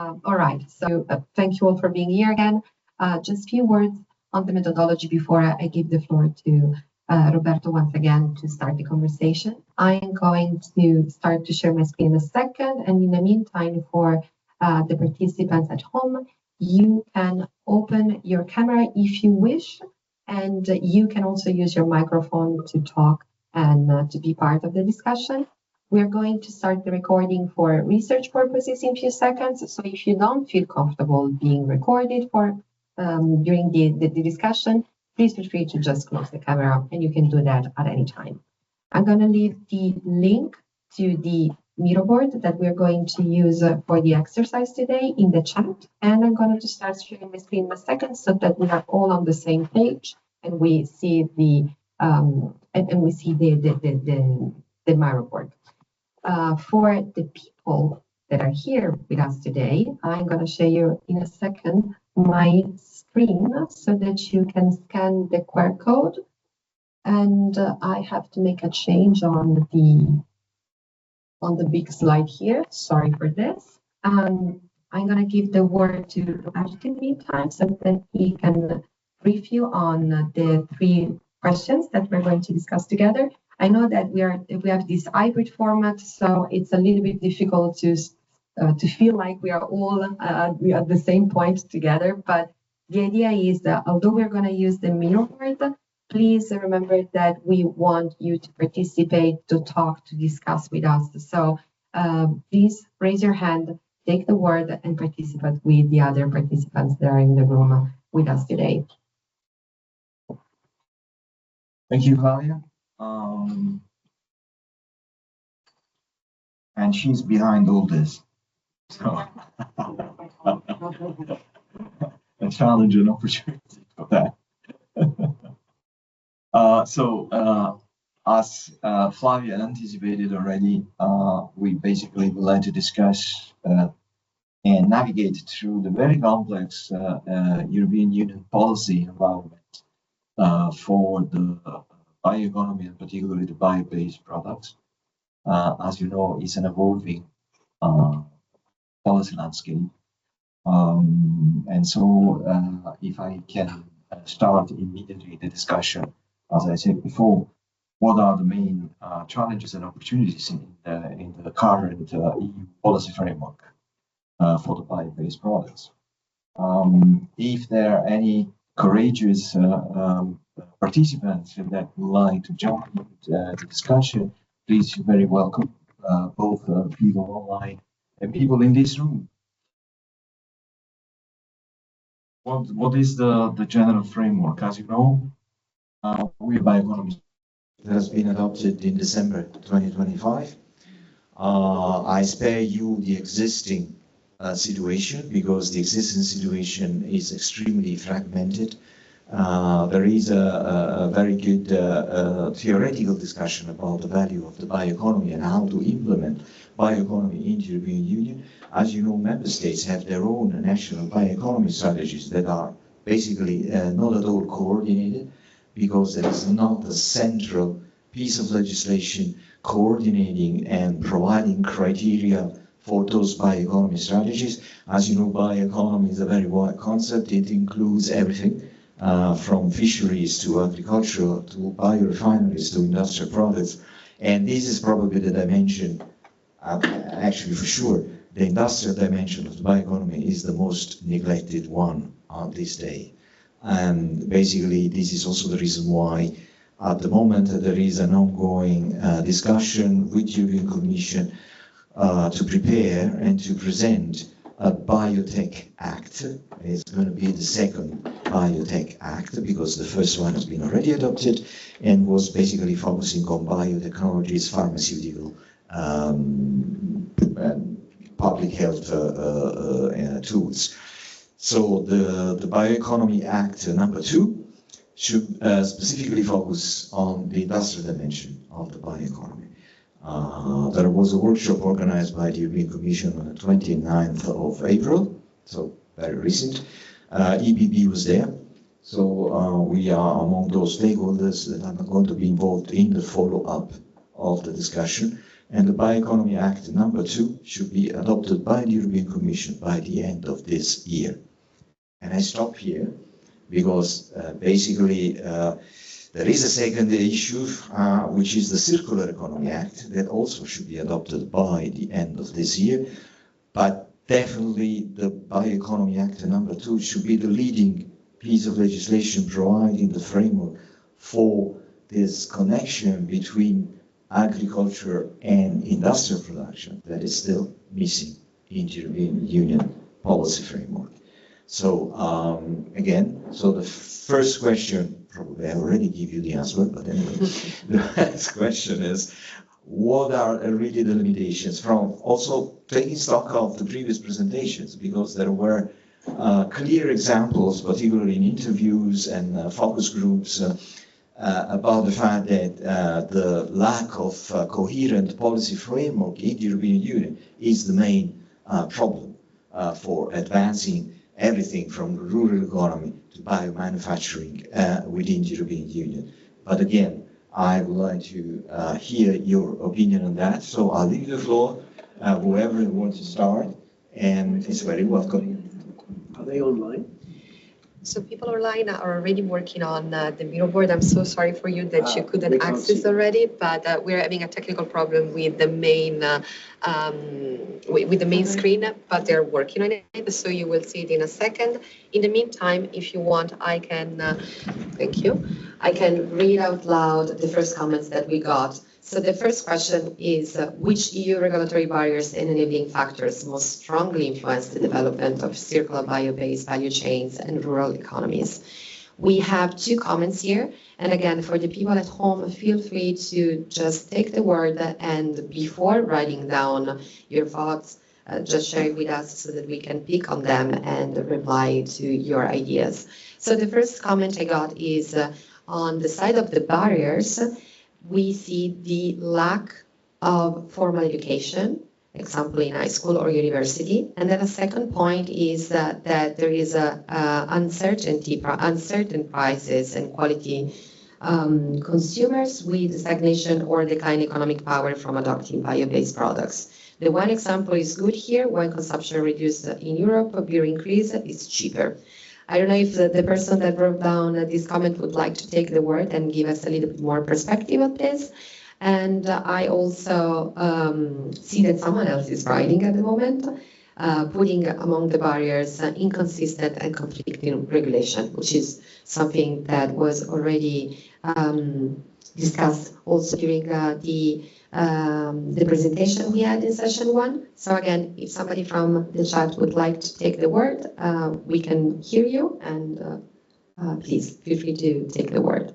All right, so thank you all for being here again. Just a few words on the methodology before I give the floor to Roberto once again to start the conversation. I'm going to start to share my screen in a second, and in the meantime, for the participants at home, you can open your camera if you wish, and you can also use your microphone to talk and to be part of the discussion. We're going to start the recording for research purposes in a few seconds. So if you don't feel comfortable being recorded for during the discussion, please feel free to just close the camera, and you can do that at any time. I'm going to leave the link to the Miro board that we're going to use for the exercise today in the chat. And I'm going to start sharing my screen in a second so that we are all on the same page and we see the the Miro board. For the people that are here with us today, I'm going to show you in a second my screen so that you can scan the QR code. And I have to make a change on the big slide here. Sorry for this. I'm going to give the word to Roberto in the meantime so that he can brief you on the 3 questions that we're going to discuss together. I know that we have this hybrid format, so it's a little bit difficult to feel like we are all at the same point together. But the idea is that although we're going to use the Miro board, please remember that we want you to participate, to talk, to discuss with us. So please raise your hand, take the word, and participate with the other participants that are in the room with us today. Thank you, Claudia. And she's behind all this. So a challenge and opportunity for that. As Flavia anticipated already, we basically would like to discuss and navigate through the very complex European Union policy environment for the bioeconomy and particularly the bio-based products. As you know, it's an evolving policy landscape. And so if I can start immediately the discussion, as I said before, what are the main challenges and opportunities in the current EU policy framework for the bio-based products? If there are any courageous participants that would like to jump into the discussion, please, you're very welcome, both people online and people in this room. What is the general framework? As you know, Rural Bioeconomy has been adopted in December 2025. I spare you the existing situation because the existing situation is extremely fragmented. There is a very good theoretical discussion about the value of the bioeconomy and how to implement bioeconomy in the European Union. As you know, member states have their own national bioeconomy strategies that are basically not at all coordinated because there is not a central piece of legislation coordinating and providing criteria for those bioeconomy strategies. As you know, bioeconomy is a very wide concept. It includes everything. From fisheries to agriculture to biorefineries to industrial products. And this is probably the dimension, actually for sure, the industrial dimension of the bioeconomy is the most neglected one on this day. And basically this is also the reason why at the moment there is an ongoing discussion with the European Commission to prepare and to present a Biotech Act. It's going to be the second Biotech Act because the first one has been already adopted and was basically focusing on biotechnologies, pharmaceutical, public health tools. So the Bioeconomy Act number 2 should specifically focus on the industrial dimension of the bioeconomy. There was a workshop organized by the European Commission on the 29th of April, so very recent. EBB was there, so we are among those stakeholders that are going to be involved in the follow-up of the discussion. and the Bioeconomy Act number 2 should be adopted by the European Commission by the end of this year. And I stop here because basically there is a second issue, which is the Circular Economy Act, that also should be adopted by the end of this year. But definitely the Bioeconomy Act number 2 should be the leading piece of legislation providing the framework for this connection between agriculture and industrial production that is still missing in the European Union policy framework. So again, so the first question, probably I already give you the answer, but anyway, the first question is, what are really the limitations from also taking stock of the previous presentations, because there were clear examples, particularly in interviews and focus groups, about the fact that the lack of coherent policy framework in the European Union is the main problem for advancing everything from the rural economy to biomanufacturing within the European Union. But again, I would like to hear your opinion on that. So I'll leave the floor, whoever wants to start, and it's very welcome. Are they online? So people online are already working on the Miro board. I'm so sorry for you that you couldn't access already, but we're having a technical problem with the main screen, but they're working on it, so you will see it in a second. In the meantime, if you want, I can, thank you, I can read out loud the first comments that we got. So the first question is, which EU regulatory barriers and enabling factors most strongly influence the development of circular bio-based value chains and rural economies? We have two comments here. And again, for the people at home, feel free to just take the word and before writing down your thoughts, just share it with us so that we can pick on them and reply to your ideas. So the first comment I got is on the side of the barriers, we see the lack of formal education, example in high school or university. And then a second point is that there is uncertain prices and quality consumers with stagnation or decline economic power from adopting bio-based products. The one example is good here. When consumption reduced in Europe, beer increase is cheaper. I don't know if the person that wrote down this comment would like to take the word and give us a little bit more perspective on this. And I also see that someone else is writing at the moment, putting among the barriers inconsistent and conflicting regulation, which is something that was already discussed also during the presentation we had in session 1. So again, if somebody from the chat would like to take the word, we can hear you, and please feel free to take the word.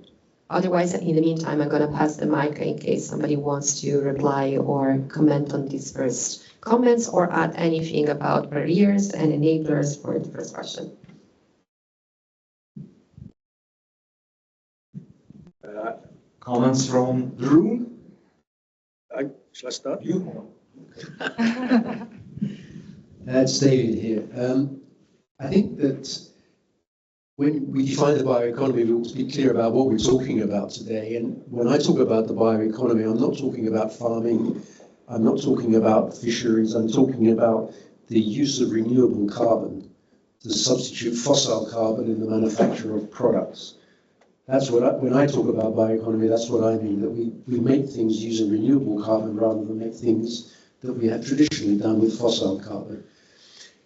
Otherwise, in the meantime, I'm going to pass the mic in case somebody wants to reply or comment on these first comments or add anything about barriers and enablers for the first question. Comments from the room? Shall I start? You. It's David here. I think that when we define the bioeconomy, we ought to be clear about what we're talking about today. And when I talk about the bioeconomy, I'm not talking about farming, I'm not talking about fisheries, I'm talking about the use of renewable carbon to substitute fossil carbon in the manufacture of products. That's what when I talk about bioeconomy, that's what I mean, that we make things using renewable carbon rather than make things that we have traditionally done with fossil carbon.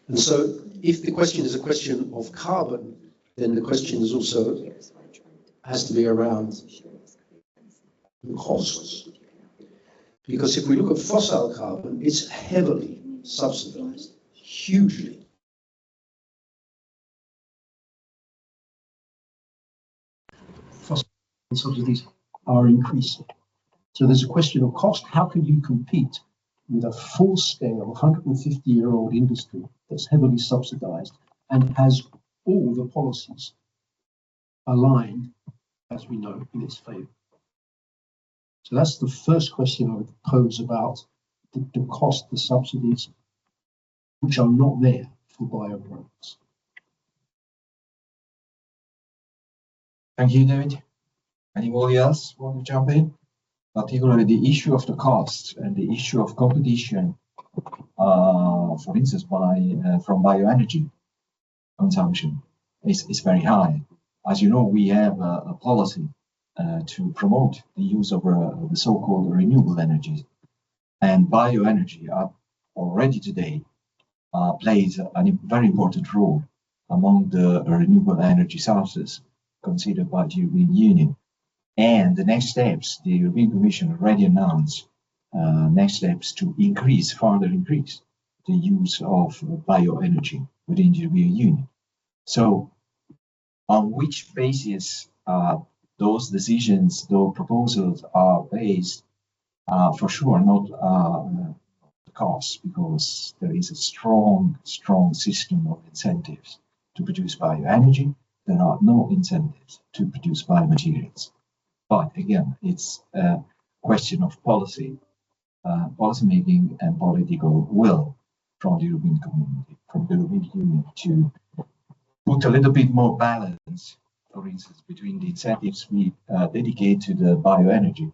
And so if the question is a question of carbon, then the question is also has to be around the costs. Because if we look at fossil carbon, it's heavily subsidized, hugely. Fossil subsidies are increasing. So there's a question of cost. How can you compete with a full-scale 150-year-old industry that's heavily subsidized and has all the policies aligned, as we know, in its favor? So that's the first question I would pose about the cost, the subsidies, which are not there for bioproducts. Thank you, David. Anybody else want to jump in? particularly the issue of the cost and the issue of competition, for instance, from bioenergy consumption is very high. As you know, we have a policy to promote the use of the so-called renewable energies, and bioenergy already today plays a very important role among the renewable energy sources considered by the European Union. And the next steps, the European Commission already announced next steps to further increase the use of bioenergy within the European Union. So on which basis those decisions, those proposals are based, for sure not the cost, because there is a strong system of incentives to produce bioenergy. There are no incentives to produce biomaterials. But again, it's a question of policy making and political will from the European community, from the European Union, to put a little bit more balance, for instance, between the incentives we dedicate to the bioenergy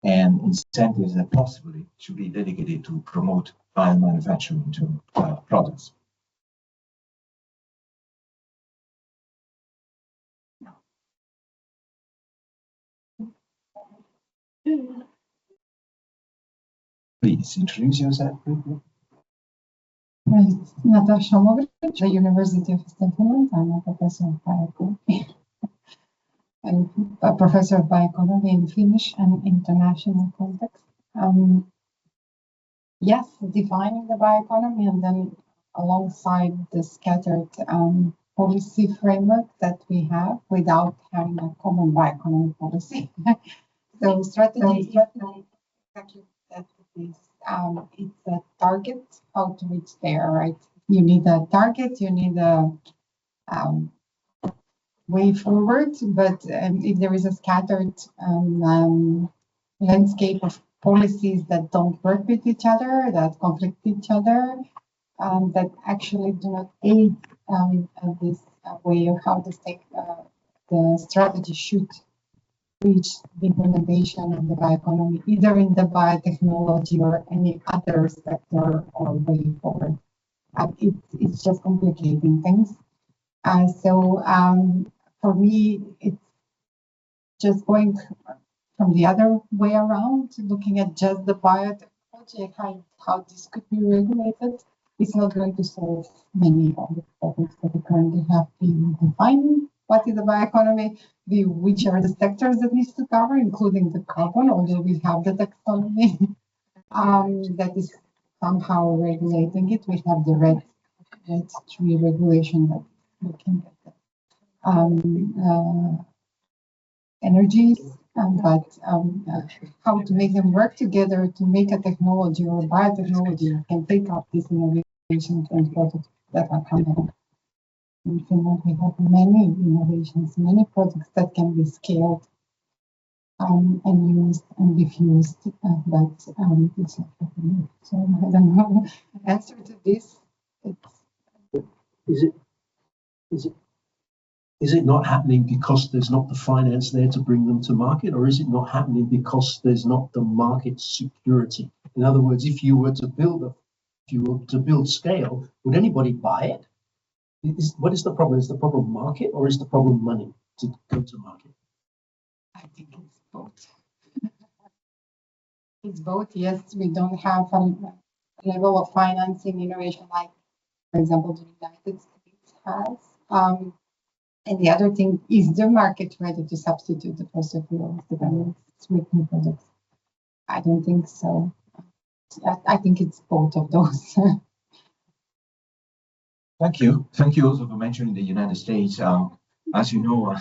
and incentives that possibly should be dedicated to promote biomanufacturing to products. Please introduce yourself briefly. Natasha Movic, the University of Stockholm. I'm a professor of bioeconomy and a professor of bioeconomy in Finnish and international context. Yes, defining the bioeconomy and then alongside the scattered policy framework that we have without having a common bioeconomy policy. So strategy exactly that is it's a target, how to reach there, right? You need a target, you need a way forward, but if there is a scattered landscape of policies that don't work with each other, that conflict each other, that actually do not aid this way of how the strategy should reach the implementation of the bioeconomy, either in the biotechnology or any other sector or way forward. It's just complicating things. So for me, it's just going from the other way around, looking at just the biotechnology and how this could be regulated. It's not going to solve many of the problems that we currently have been defining. What is the bioeconomy? Which are the sectors that needs to cover, including the carbon, although we have the taxonomy that is somehow regulating it. We have the RED III regulation that is looking at the energies, but how to make them work together to make a technology or a biotechnology that can take up these innovations and products that are coming. In Finland, we have many innovations, many products that can be scaled and used and diffused, but it's not happening. So I don't know the answer to this. Is it not happening because there's not the finance there to bring them to market, or is it not happening because there's not the market security? In other words, if you were to build scale, would anybody buy it? What is the problem? Is the problem market, or is the problem money to go to market? I think it's both. It's both. Yes, we don't have a level of financing innovation like, for example, the United States has. And the other thing is the market ready to substitute the fossil fuels with new products. I don't think so. I think it's both of those. Thank you. Thank you also for mentioning the United States. As you know,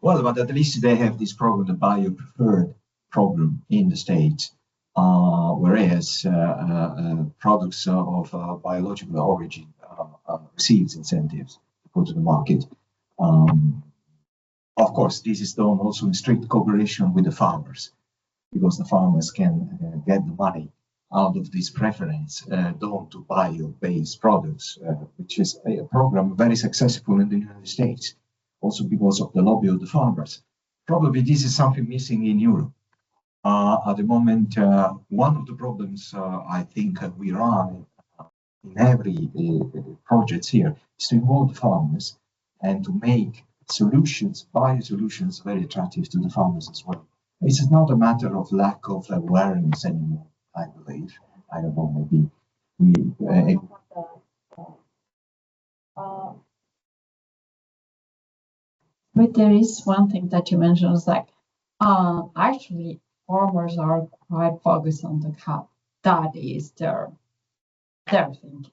well, but at least they have this program, the BioPreferred program in the States, whereas products of biological origin receives incentives to go to the market. Of course, this is done also in strict cooperation with the farmers, because the farmers can get the money out of this preference done to bio-based products, which is a program very successful in the United States, also because of the lobby of the farmers. Probably this is something missing in Europe. At the moment, one of the problems I think we run in every project here is to involve farmers and to make solutions, bio-solutions, very attractive to the farmers as well. It's not a matter of lack of awareness anymore, I believe. I don't know, maybe we... But there is one thing that you mentioned, is like, actually, farmers are quite focused on the crop. That is their thing.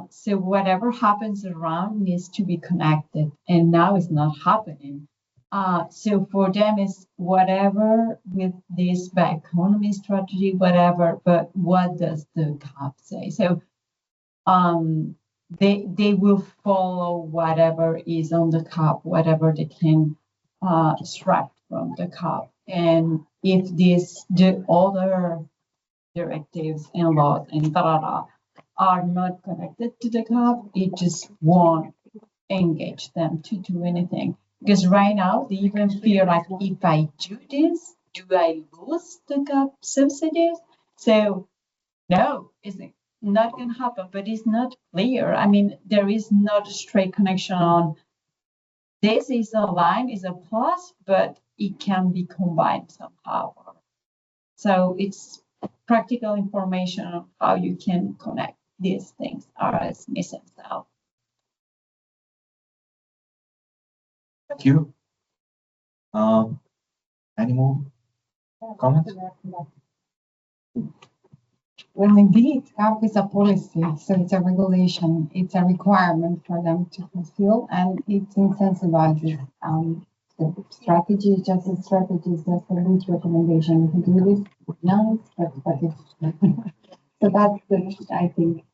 So whatever happens around needs to be connected, and now it's not happening. So for them, it's whatever with this bioeconomy strategy, whatever. But what does the CAP say? So they will follow whatever is on the CAP, whatever they can extract from the CAP. And if the other directives and laws and are not connected to the CAP, it just won't engage them to do anything. Because right now they even feel like, if I do this, do I lose the CAP subsidies? So no, it's not going to happen, but it's not clear. I mean, there is not a straight connection on this is a line, is a plus, but it can be combined somehow. So it's practical information on how you can connect these things are missing out. Thank you. Any more comments? Well, indeed, CAP is a policy, so it's a regulation. It's a requirement for them to fulfill, and it incentivizes. The strategy is just a strategy, it's just a loose recommendation. If you do this, no, but so that's the, I think,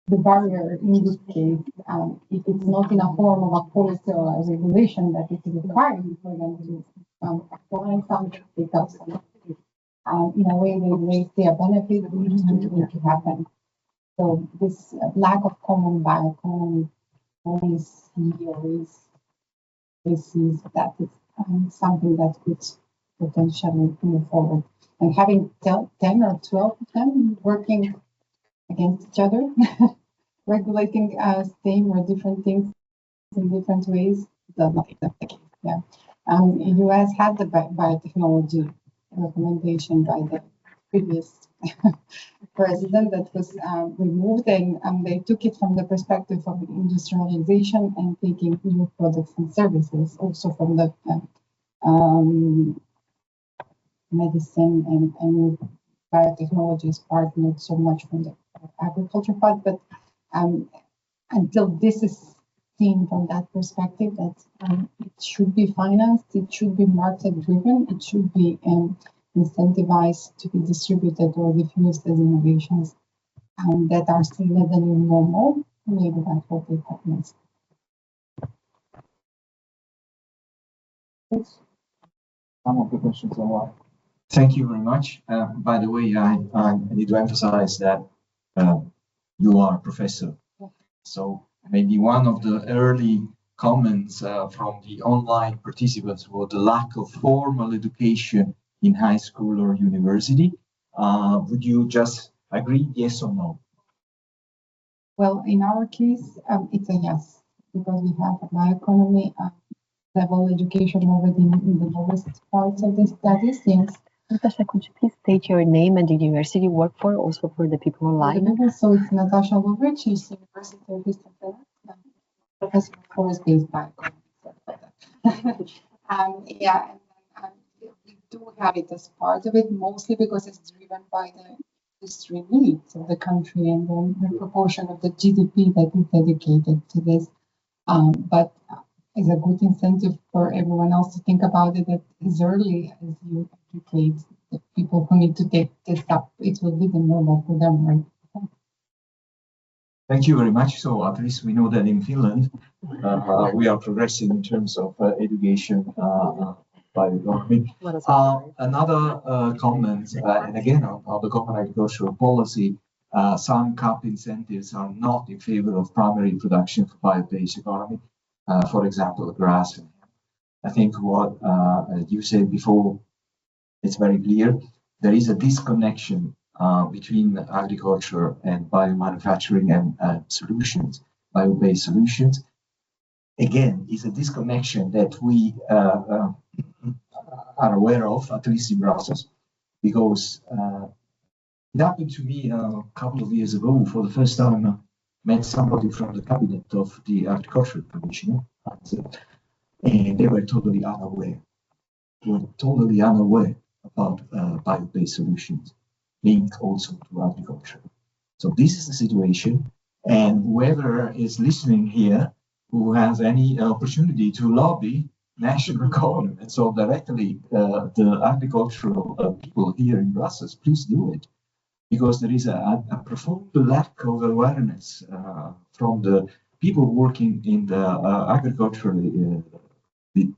the barrier in this case, if it's not in a form of a policy or a regulation that is required for them to apply something, take up something. In a way, they raise their benefit, which need to happen. So this lack of common bioeconomy always sees that it's something that could potentially move forward. And having 10 or 12 of them working against each other, regulating same or different things in different ways, does not the case. Yeah. The US had the biotechnology recommendation by the previous president that was removed, and they took it from the perspective of industrialization and taking new products and services, also from the medicine and biotechnologies part, not so much from the agriculture part, but until this is seen from that perspective, that it should be financed, it should be market driven, it should be incentivized to be distributed or diffused as innovations that are seen as the new normal. Maybe that's what they have missed. Some of the questions online. Thank you very much. By the way, I need to emphasize that you are a professor. So maybe one of the early comments from the online participants was the lack of formal education in high school or university. Would you just agree, yes or no? Well, in our case, it's a yes, because we have a bioeconomy level education already in the lowest parts of the studies. Yes. Natasha, could you please state your name and the university you work for, also for the people online? So it's Natasha Lovric, she's University of Eastern Finland, professor of forest-based bioeconomy. Yeah, and we do have it as part of it, mostly because it's driven by the industry needs of the country and the proportion of the GDP that is dedicated to this. But it's a good incentive for everyone else to think about it as early as you educate the people who need to take this up. It will be the normal for them, right? Thank you very much. So at least we know that in Finland, we are progressing in terms of education by the government. Another comment, and again on the common agricultural policy, some CAP incentives are not in favor of primary production for bio-based economy. For example, grass. I think what you said before, it's very clear. There is a disconnection between agriculture and biomanufacturing and solutions, bio-based solutions. Again, it's a disconnection that we are aware of, at least in Brussels, because it happened to me a couple of years ago. For the first time, I met somebody from the cabinet of the agricultural commissioner, and they were totally unaware. About bio-based solutions linked also to agriculture. So this is the situation, and whoever is listening here who has any opportunity to lobby national governments or directly the agricultural people here in Brussels, please do it, because there is a profound lack of awareness from the people working in the agricultural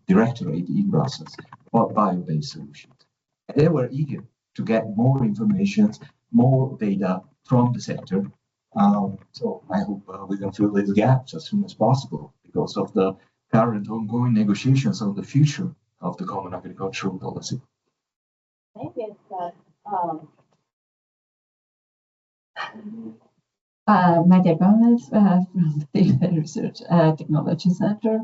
directorate in Brussels about bio-based solutions. And they were eager to get more information, more data from the sector. So I hope we can fill these gaps as soon as possible because of the current ongoing negotiations on the future of the common agricultural policy. Maybe it's my department from the Research Technology Center.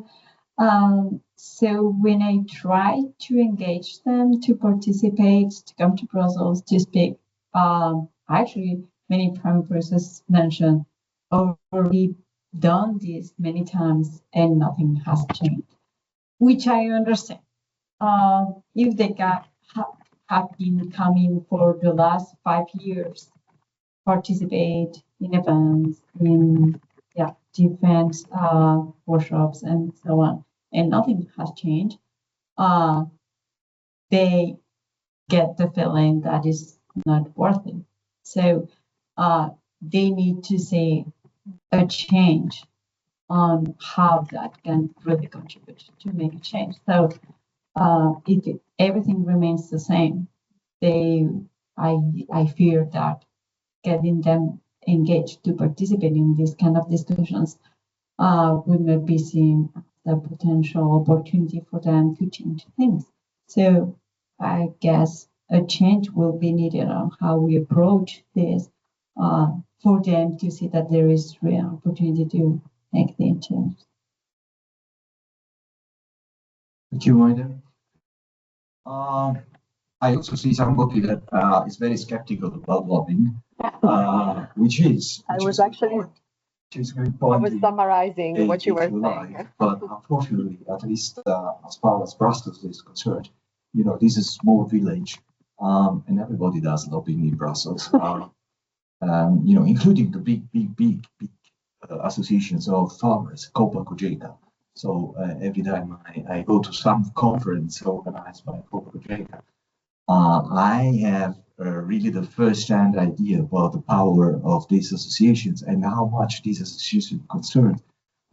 So when I try to engage them to participate, to come to Brussels, to speak, actually many farm processors mentioned already done this many times and nothing has changed, which I understand. If they have been coming for the last 5 years, participate in events, in different workshops and so on, and nothing has changed, they get the feeling that is not worth it. So they need to see a change on how that can really contribute to make a change. So if everything remains the same, I fear that getting them engaged to participate in these kind of discussions would not be seen as a potential opportunity for them to change things. So I guess a change will be needed on how we approach this for them to see that there is real opportunity to make the change. Thank you, Maida. I also see somebody that is very skeptical about lobbying, which is a good point. I was summarizing what you were saying. But unfortunately, at least as far as Brussels is concerned, this is a small village, and everybody does lobbying in Brussels, including the big associations of farmers, COPA-COGECA. So every time I go to some conference organized by COPA-COGECA, I have really the first-hand idea about the power of these associations and how much these associations are concerned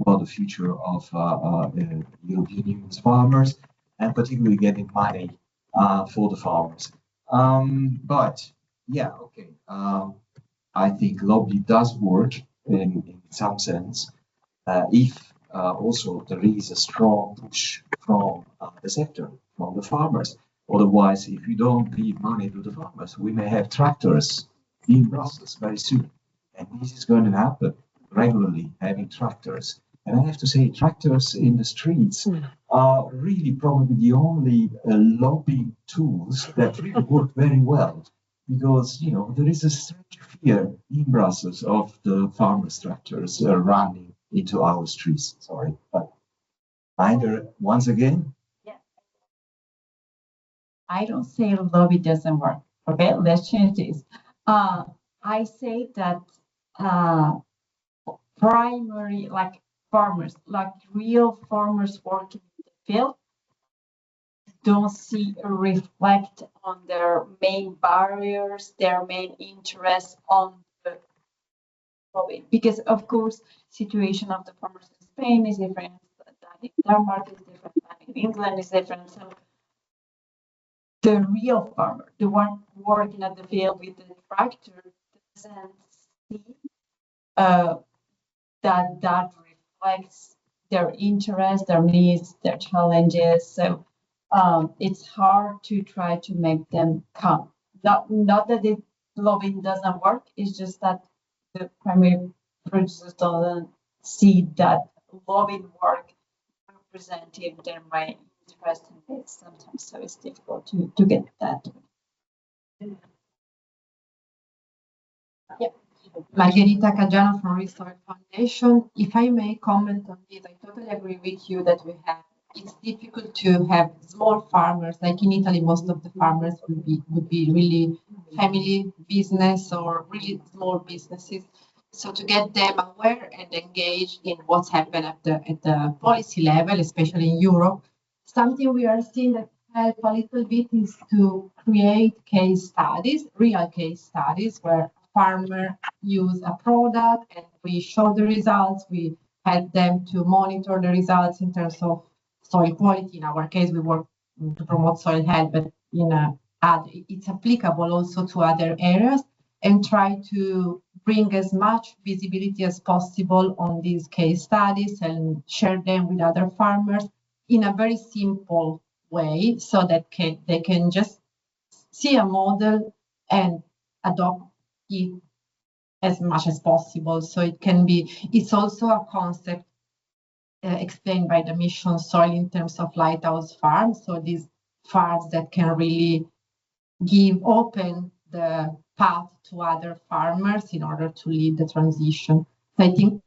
about the future of European Union's farmers, and particularly getting money for the farmers. But yeah, okay. I think lobby does work in some sense if also there is a strong push from the sector, from the farmers. Otherwise, if you don't give money to the farmers, we may have tractors in Brussels very soon. And this is going to happen regularly, having tractors. And I have to say, tractors in the streets are really probably the only lobbying tools that really work very well. Because, there is a strange fear in Brussels of the farmers' tractors running into our streets. Sorry, but either, once again, I don't say lobby doesn't work. Okay, let's change this. I say that primary, like farmers, like real farmers working in the field, don't see a reflect on their main barriers, their main interests on the lobby. Because of course, situation of the farmers in Spain is different, than in Denmark is different, than in England is different. So the real farmer, the one working at the field with the tractor, doesn't see that reflects their interests, their needs, their challenges. So it's hard to try to make them come. Not that it lobbying doesn't work, it's just that the primary producers don't see that lobbying work representing their main interest in it sometimes, so it's difficult to get that. Yeah. Margherita Caggiano from Restore Foundation. If I may comment on this, I totally agree with you that it's difficult to have small farmers. Like in Italy, most of the farmers would be really family business or really small businesses. So to get them aware and engaged in what's happened at the policy level, especially in Europe, something we are seeing that help a little bit is to create case studies, real case studies, where farmer use a product and we show the results. We help them to monitor the results in terms of soil quality. In our case, we work to promote soil health, but it's applicable also to other areas, and try to bring as much visibility as possible on these case studies and share them with other farmers in a very simple way, so that they can just see a model and adopt it as much as possible. So it's also a concept explained by the mission Soil in terms of lighthouse farms. So these farms that can really open the path to other farmers in order to lead the transition. So I think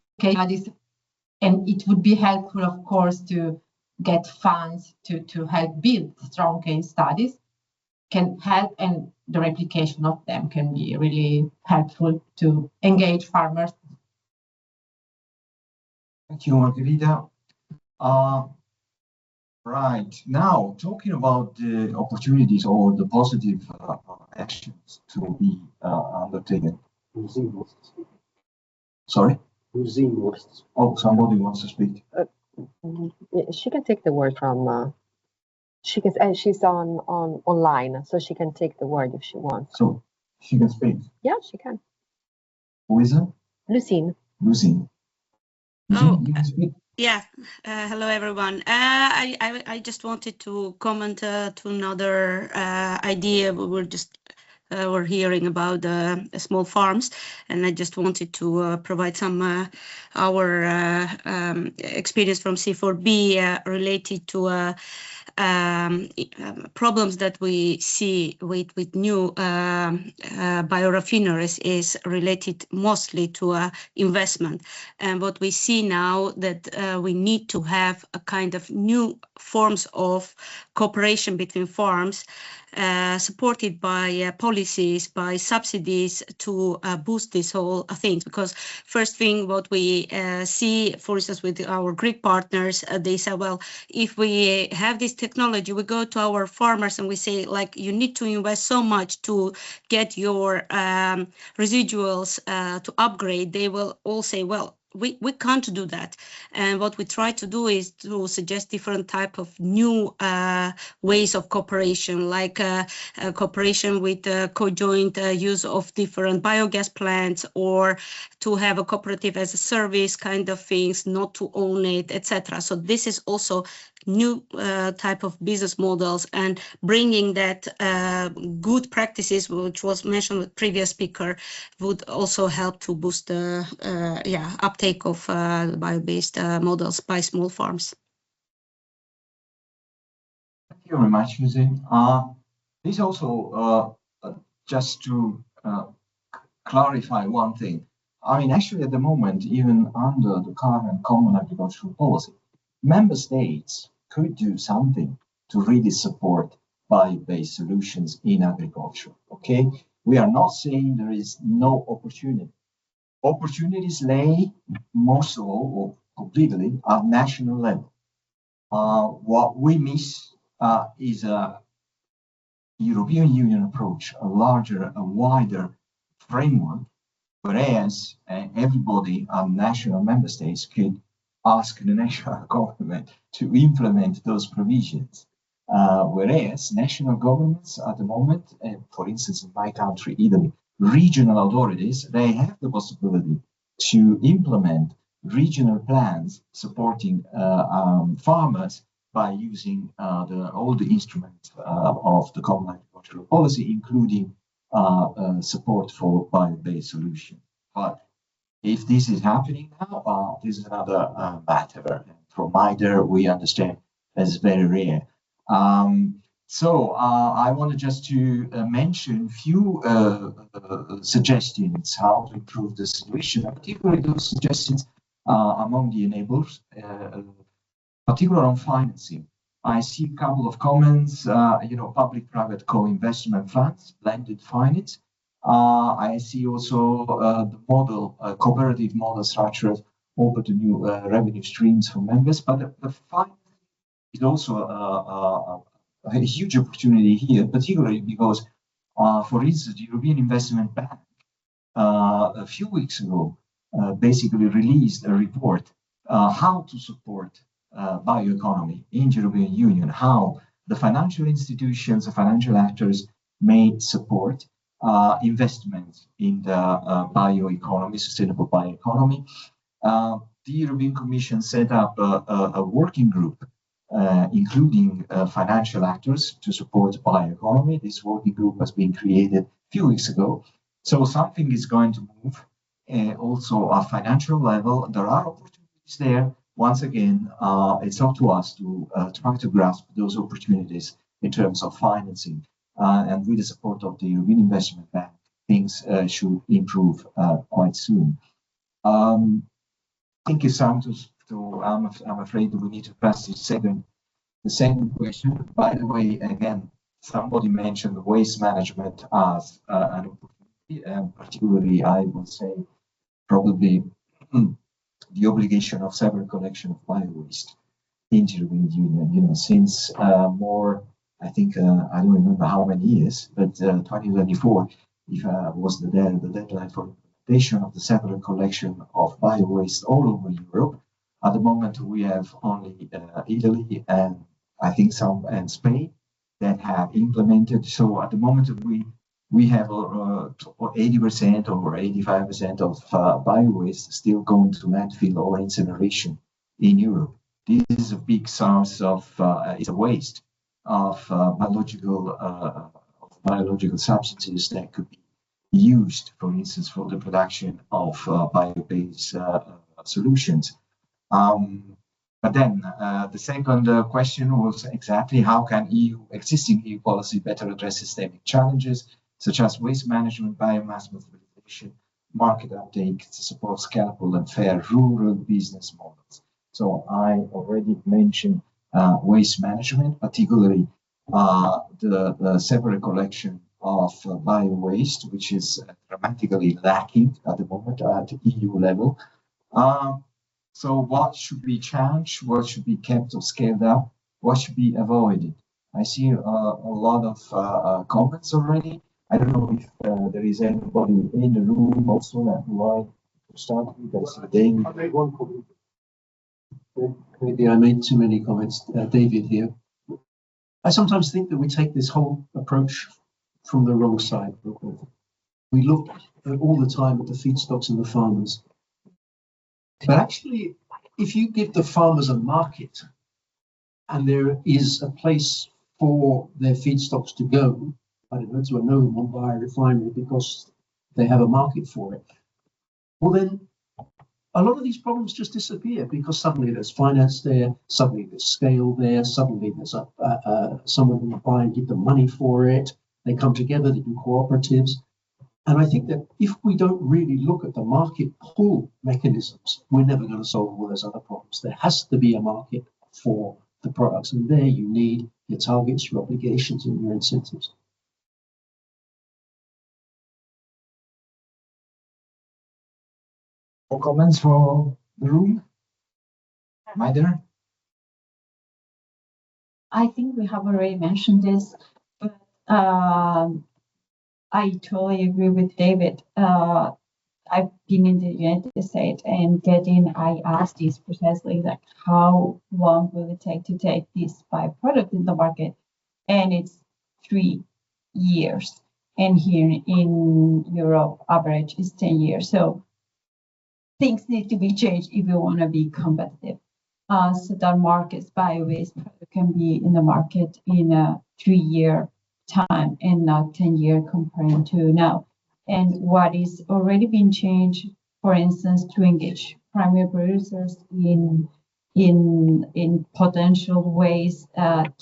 and it would be helpful, of course, to get funds to help build strong case studies can help, and the replication of them can be really helpful to engage farmers. Thank you, Margherita. Right, now talking about the opportunities or the positive actions to be undertaken. Sorry? Oh, somebody wants to speak. She can take the word from. She's on online, so she can take the word if she wants. So she can speak. Yeah, she can. Who is it? Lucine. Lucine. Lucine, you can speak. Yeah, hello everyone. I just wanted to comment to another idea. We're hearing about small farms, and I just wanted to provide some our experience from C4B related to problems that we see with new biorefineries is related mostly to investment. And what we see now that we need to have a kind of new forms of cooperation between farms supported by policies, by subsidies to boost this whole thing. Because first thing what we see, for instance, with our Greek partners, they say, well, if we have this technology, we go to our farmers and we say, like, you need to invest so much to get your residuals to upgrade. They will all say, well, we can't do that. And what we try to do is to suggest different type of new ways of cooperation, like cooperation with co-joint use of different biogas plants, or to have a cooperative as a service kind of things, not to own it, etc. So this is also new type of business models, and bringing that good practices, which was mentioned with previous speaker, would also help to boost the uptake of bio-based models by small farms. Thank you very much, Lucine. This also just to clarify one thing. I mean, actually, at the moment, even under the current Common Agricultural Policy, member states could do something to really support bio-based solutions in agriculture. Okay, we are not saying there is no opportunity. Opportunities lay most of all, or completely, at national level. What we miss is a European Union approach, a larger, a wider framework, whereas everybody at national member states could ask the national government to implement those provisions. Whereas national governments at the moment, for instance, in my country, Italy, regional authorities, they have the possibility to implement regional plans supporting farmers by using all the instruments of the common agricultural policy, including support for bio-based solutions. But if this is happening now, this is another matter. From MIDER, we understand that's very rare. So I wanted just to mention a few suggestions how to improve the situation, particularly those suggestions among the enablers, particularly on financing. I see a couple of comments, public-private co-investment funds, blended finance. I see also the model, cooperative model structures open to new revenue streams for members, but the finance is also a huge opportunity here, particularly because, for instance, the European Investment Bank a few weeks ago basically released a report how to support bioeconomy in the European Union, how the financial institutions, the financial actors may support investments in the bioeconomy, sustainable bioeconomy. The European Commission set up a working group including financial actors to support bioeconomy. This working group has been created a few weeks ago. So something is going to move. Also at financial level, there are opportunities there. Once again, it's up to us to try to grasp those opportunities in terms of financing. And with the support of the European Investment Bank, things should improve quite soon. Thank you, Santos. I'm afraid we need to pass the second question. By the way, again, somebody mentioned waste management as an opportunity, and particularly, I would say, probably the obligation of separate collection of bio-waste in the European Union. Since more, I think, I don't remember how many years, but 2024 was the deadline for implementation of the separate collection of bio-waste all over Europe. At the moment, we have only Italy and I think and Spain that have implemented. So at the moment, we have 80% or 85% of bio-waste still going to landfill or incineration in Europe. This is a big source of it's a waste of biological substances that could be used, for instance, for the production of bio-based solutions. But then the second question was exactly how can existing EU policy better address systemic challenges such as waste management, biomass mobilization, market uptake to support scalable and fair rural business models. So I already mentioned waste management, particularly the separate collection of bio-waste, which is dramatically lacking at the moment at the EU level. So what should be changed? What should be kept or scaled up? What should be avoided? I see a lot of comments already. I don't know if there is anybody in the room also that would like to start with us. David. I made one comment. Maybe I made too many comments. David here. I sometimes think that we take this whole approach from the wrong side. We look all the time at the feedstocks and the farmers. But actually, if you give the farmers a market and there is a place for their feedstocks to go, I don't know, to a Rural BioReFarmery because they have a market for it, well then a lot of these problems just disappear because suddenly there's finance there, suddenly there's scale there, suddenly there's someone who will buy and give them money for it. They come together, they do cooperatives. And I think that if we don't really look at the market pull mechanisms, we're never going to solve all those other problems. There has to be a market for the products. And there you need your targets, your obligations, and your incentives. More comments from the room? MIDER? I think we have already mentioned this, but I totally agree with David. I've been in the United States and I asked this precisely, like how long will it take to take this byproduct in the market? And it's 3 years. And here in Europe, average is 10 years. So things need to be changed if you want to be competitive. So that markets bio-based product can be in the market in a 3-year time and not 10-year comparing to now. And what is already been changed, for instance, to engage primary producers in potential ways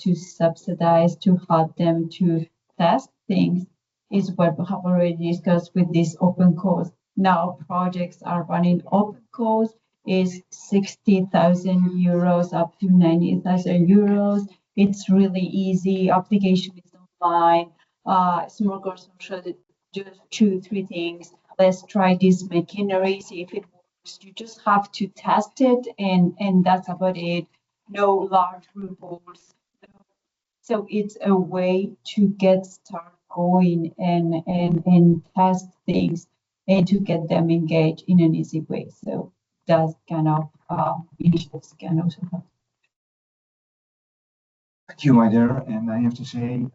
to subsidize, to help them to test things, is what we have already discussed with this open calls. Now projects are running open calls, is 60,000 euros up to 90,000 euros. It's really easy. Application is online. Small girls social, just 2-3 things. Let's try this machinery, see if it works. You just have to test it, and that's about it. No large reports. So it's a way to get started going and test things and to get them engaged in an easy way. So that kind of initiatives can also help. Thank you, my dear. And I have to say,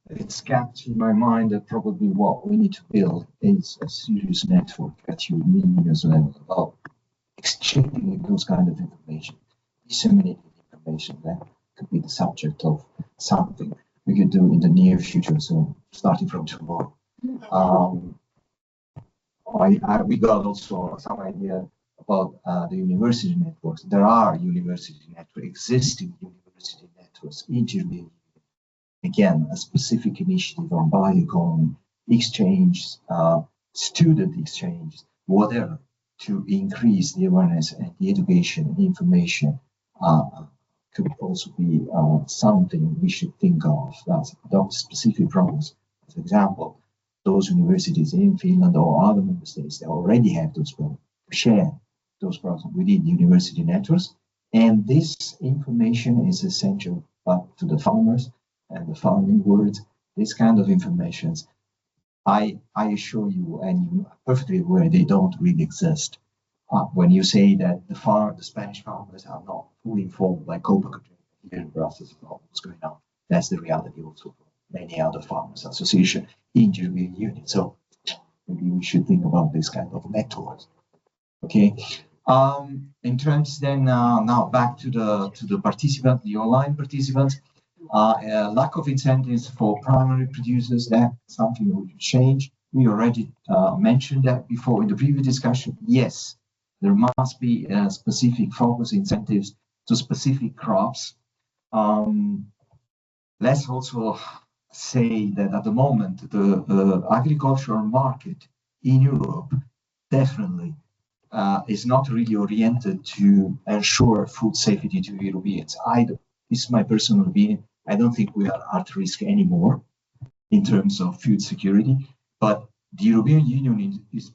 it's kept in my mind that probably what we need to build is a serious network at European level about exchanging those kind of information, disseminating information. That could be the subject of something we could do in the near future. So starting from tomorrow. We got also some idea about the university networks. There are existing university networks in Germany. Again, a specific initiative on bioeconomy, exchange, student exchange, whatever, to increase the awareness and the education and information could also be something we should think of. That's adopt specific programs. For example, those universities in Finland or other member states that already have those programs, share those programs within university networks. And this information is essential to the farmers and the farming world. This kind of informations, I assure you, and you are perfectly aware, they don't really exist. When you say that the Spanish farmers are not fully informed by Copa here in Brussels about what's going on, that's the reality also for many other farmers associations in the European Union. So maybe we should think about this kind of networks. Okay. In terms then now back to the participants, the online participants. Lack of incentives for primary producers, that's something we should change. We already mentioned that before in the previous discussion. Yes, there must be a specific focus incentives to specific crops. Let's also say that at the moment, the agricultural market in Europe definitely is not really oriented to ensure food safety to Europeans. This is my personal opinion. I don't think we are at risk anymore in terms of food security, but the European Union is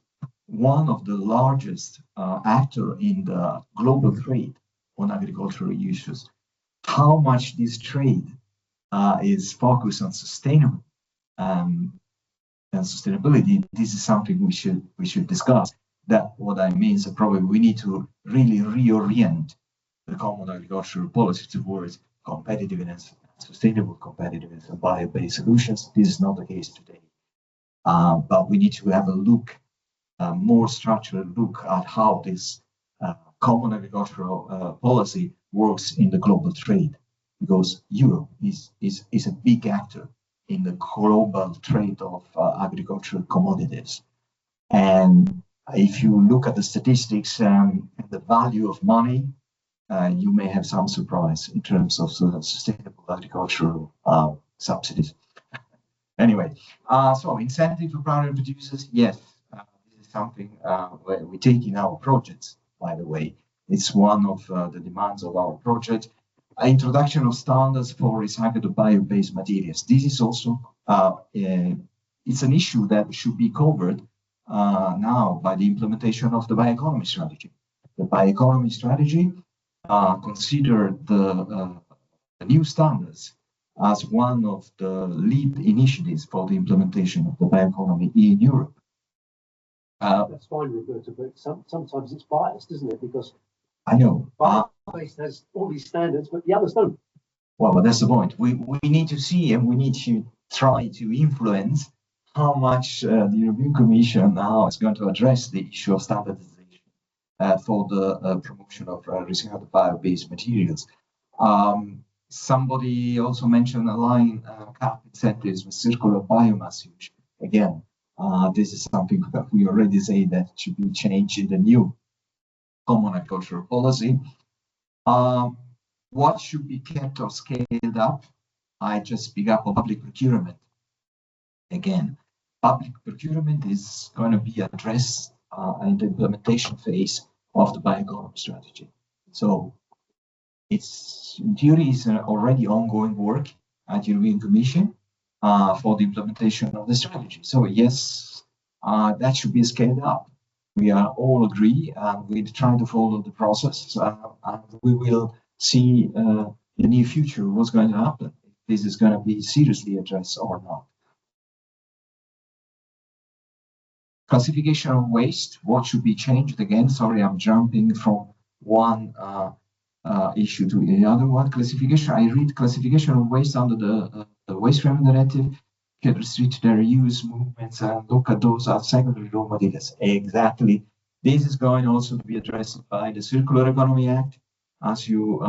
one of the largest actor in the global trade on agricultural issues. How much this trade is focused on sustainable and sustainability, this is something we should discuss. That what I mean is probably we need to really reorient the common agricultural policy towards competitiveness, sustainable competitiveness, and bio-based solutions. This is not the case today, but we need to have a more structured look at how this common agricultural policy works in the global trade, because Europe is a big actor in the global trade of agricultural commodities. And if you look at the statistics and the value of money, you may have some surprise in terms of sustainable agricultural subsidies. Anyway, so incentive for primary producers, yes, this is something we take in our projects, by the way. It's one of the demands of our project. Introduction of standards for recycled bio-based materials. This is also, it's an issue that should be covered now by the implementation of the bioeconomy strategy. The bioeconomy strategy considered the new standards as one of the lead initiatives for the implementation of the bioeconomy in Europe. That's fine, Roberto, but sometimes it's biased, isn't it? Because I know. Bio-based has all these standards, but the others don't. Well, but that's the point. We need to see, and we need to try to influence how much the European Commission now is going to address the issue of standardization. for the promotion of recycled bio-based materials. Somebody also mentioned align cap incentives with circular biomass use. Again, this is something that we already say that should be changed in the new common agricultural policy. What should be kept or scaled up? I just speak up on public procurement. Again, public procurement is going to be addressed in the implementation phase of the bioeconomy strategy. So it's in theory is already ongoing work at the European Commission for the implementation of the strategy. So yes, that should be scaled up. We are all agree and we try to follow the process, and we will see in the near future what's going to happen, if this is going to be seriously addressed or not. Classification of waste, what should be changed? Again, sorry, I'm jumping from one issue to the other one. Classification, I read classification of waste under the Waste Framework Directive can restrict their use, movements, and look at those as secondary raw materials. Exactly. This is going also to be addressed by the Circular Economy Act. As you,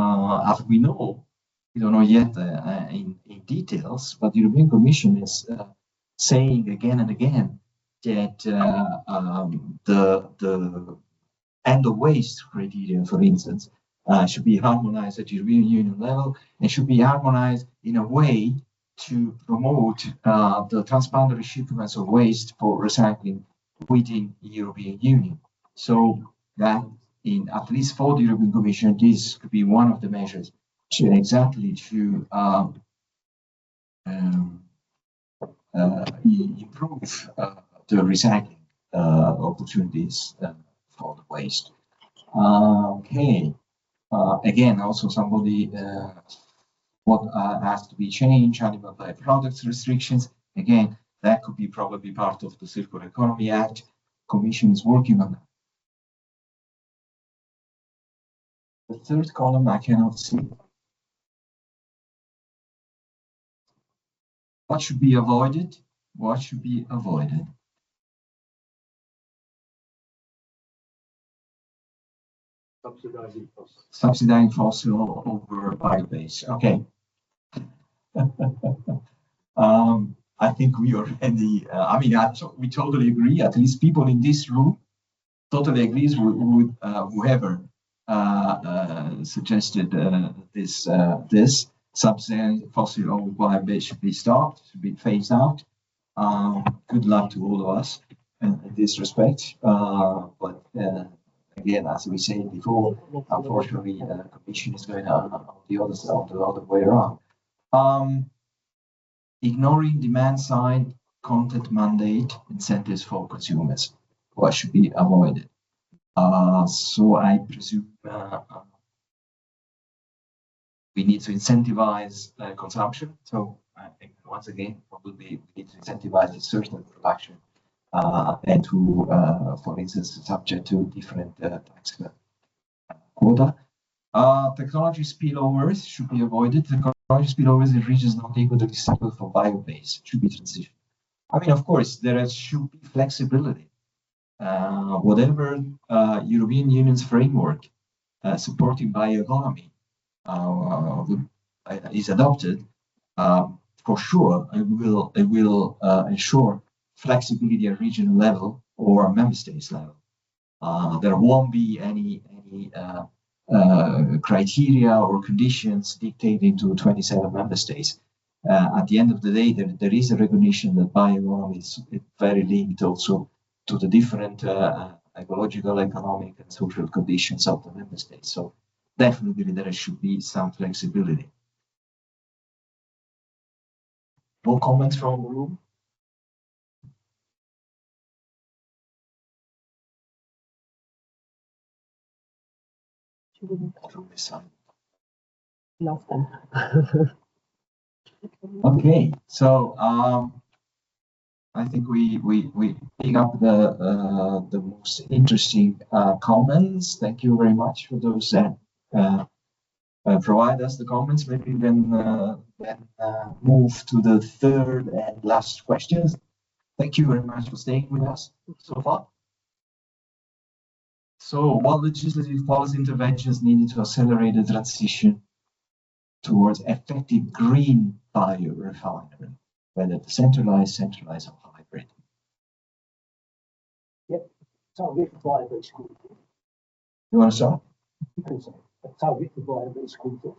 as we know, we don't know yet in details, but the European Commission is saying again and again that the end of waste criteria, for instance, should be harmonized at European Union level and should be harmonized in a way to promote the transboundary shipments of waste for recycling within the European Union. So that in at least for the European Commission, this could be one of the measures to exactly to improve the recycling opportunities for the waste. Okay. Again, also somebody what has to be changed, animal byproducts restrictions. Again, that could be probably part of the Circular Economy Act. Commission is working on that. The third column I cannot see. What should be avoided? What should be avoided? Subsidizing fossil over bio-based. Okay. I think we already, I mean, we totally agree, at least people in this room totally agrees with whoever suggested this subsidizing fossil over bio-based should be stopped, should be phased out. Good luck to all of us in this respect. But again, as we said before, unfortunately, the Commission is going on the other way around. Ignoring demand side content mandate incentives for consumers, what should be avoided. So I presume we need to incentivize consumption. So I think once again, probably we need to incentivize a certain production and to, for instance, subject to different tax quota. Technology spillovers should be avoided. Technology spillovers in regions not able to be suitable for bio-based should be transitioned. I mean, of course, there should be flexibility. Whatever European Union's framework supporting bioeconomy is adopted, for sure, it will ensure flexibility at regional level or member states level. There won't be any criteria or conditions dictated to 27 member states. At the end of the day, there is a recognition that bioeconomy is very linked also to the different ecological, economic, and social conditions of the member states. So definitely there should be some flexibility. More comments from the room? Lost them. Okay, so I think we pick up the most interesting comments. Thank you very much for those that provide us the comments. Maybe we can move to the third and last questions. Thank you very much for staying with us so far. So, what legislative policy interventions needed to accelerate the transition towards effective green biorefinery, whether decentralized, centralized, or hybrid? Target for viable school. You want to start? You can say a target for viable school.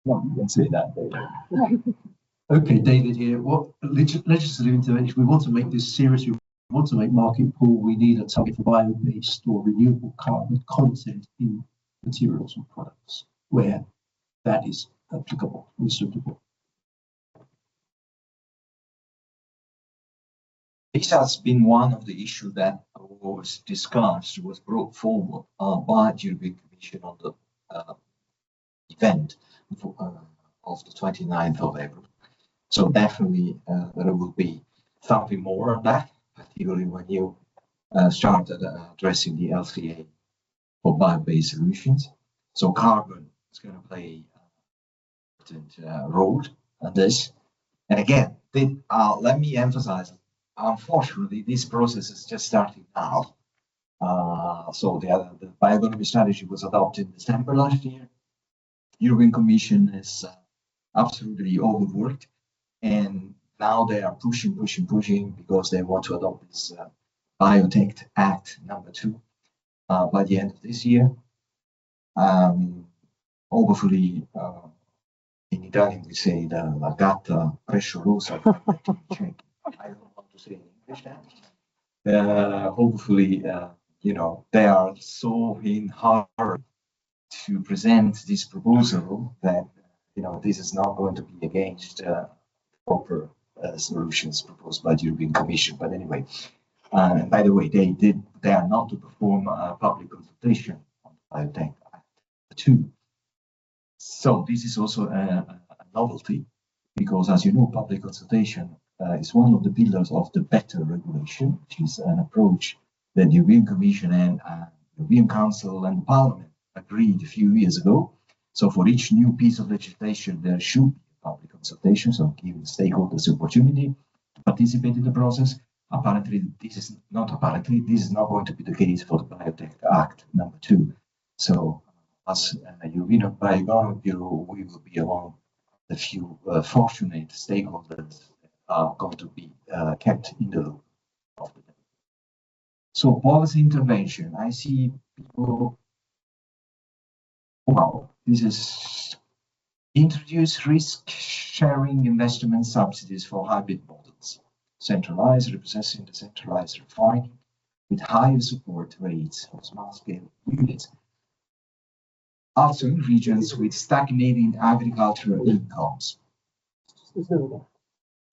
No, you can say that, David. Okay, David here. What legislative intervention? We want to make this serious. We want to make market pull. We need a target for bio-based or renewable carbon content in materials and products where that is applicable and suitable. This has been one of the issues that was discussed, was brought forward by the European Commission on the event of the 29th of April. So definitely there will be something more on that, particularly when you started addressing the LCA for bio-based solutions. So carbon is going to play an important role in this. And again, let me emphasize, unfortunately, this process is just starting now. So the bioeconomy strategy was adopted in December last year. European Commission is absolutely overworked, and now they are pushing because they want to adopt this Biotech Act #2 by the end of this year. Hopefully, in Italian we say la gatta presciolosa. I don't know how to say in English that. Hopefully, you know, they are so in hurry to present this proposal that, you know, this is not going to be against proper solutions proposed by the European Commission. But anyway, by the way, they are not to perform a public consultation on the Biotech Act 2. So this is also a novelty, because, as you know, public consultation is one of the pillars of the better regulation, which is an approach that the European Commission and the European Council and Parliament agreed a few years ago. So for each new piece of legislation, there should be a public consultation, so giving stakeholders the opportunity to participate in the process. Apparently, this is not going to be the case for the Biotech Act #2. So as European Bioeconomy Bureau, we will be among the few fortunate stakeholders that are going to be kept in the loop of the day. So policy intervention, I see people, wow, this is introduce risk-sharing investment subsidies for hybrid models, centralized reprocessing, decentralized refining, with higher support rates for small-scale units. Also in regions with stagnating agricultural incomes.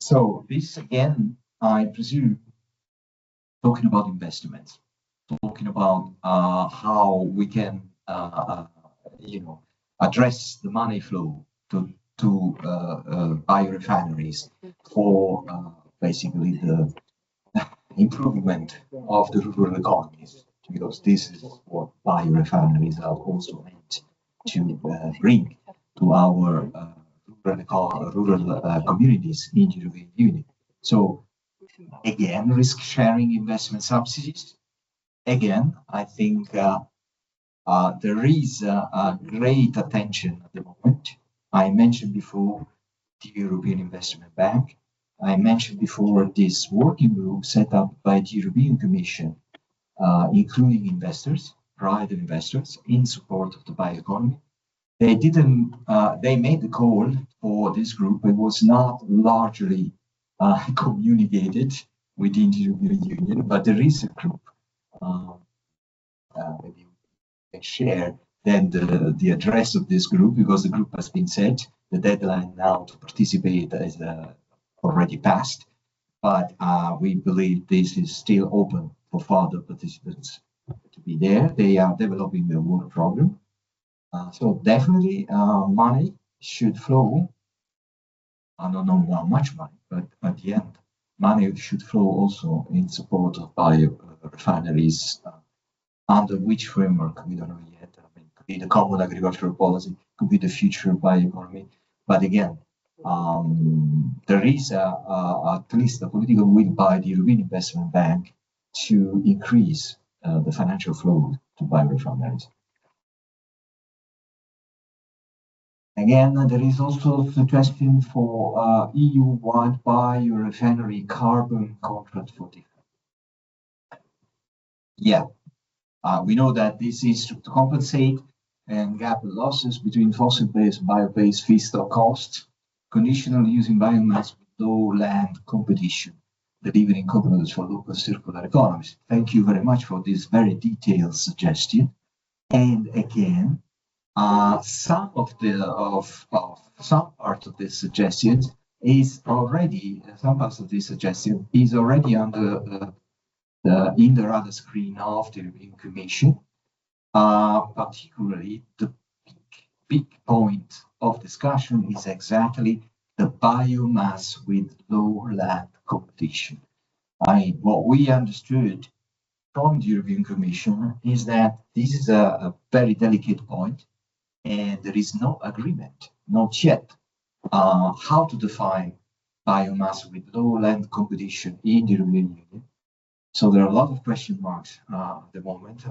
So this again, I presume, talking about investments, talking about how we can, you know, address the money flow to biorefineries for basically the improvement of the rural economies, because this is what biorefineries are also meant to bring to our rural communities in the European Union. So again, risk-sharing investment subsidies. Again, I think there is a great attention at the moment. I mentioned before the European Investment Bank. I mentioned before this working group set up by the European Commission, including investors, private investors, in support of the bioeconomy. They didn't. They made the call for this group. It was not largely communicated within the European Union, but there is a group. Maybe we can share then the address of this group, because the group has been set. The deadline now to participate is already passed, but we believe this is still open for further participants to be there. They are developing their work program. So definitely money should flow. I don't know how much money, but at the end, money should flow also in support of biorefineries. Under which framework, we don't know yet. I mean, could be the common agricultural policy, could be the future bioeconomy. But again, there is at least a political will by the European Investment Bank to increase the financial flow to BioReFarmeries. Again, there is also a suggestion for EU-wide biorefinery carbon contract for different. Yeah, we know that this is to compensate and gap losses between fossil-based and bio-based feedstock costs, conditionally using biomass with low land competition, delivering components for local circular economies. Thank you very much for this very detailed suggestion. And again, some part of this suggestion is already under in the radar screen of the European Commission. Particularly, the big point of discussion is exactly the biomass with low land competition. What we understood from the European Commission is that this is a very delicate point, and there is no agreement, not yet, how to define biomass with low land competition in the European Union. So there are a lot of question marks at the moment.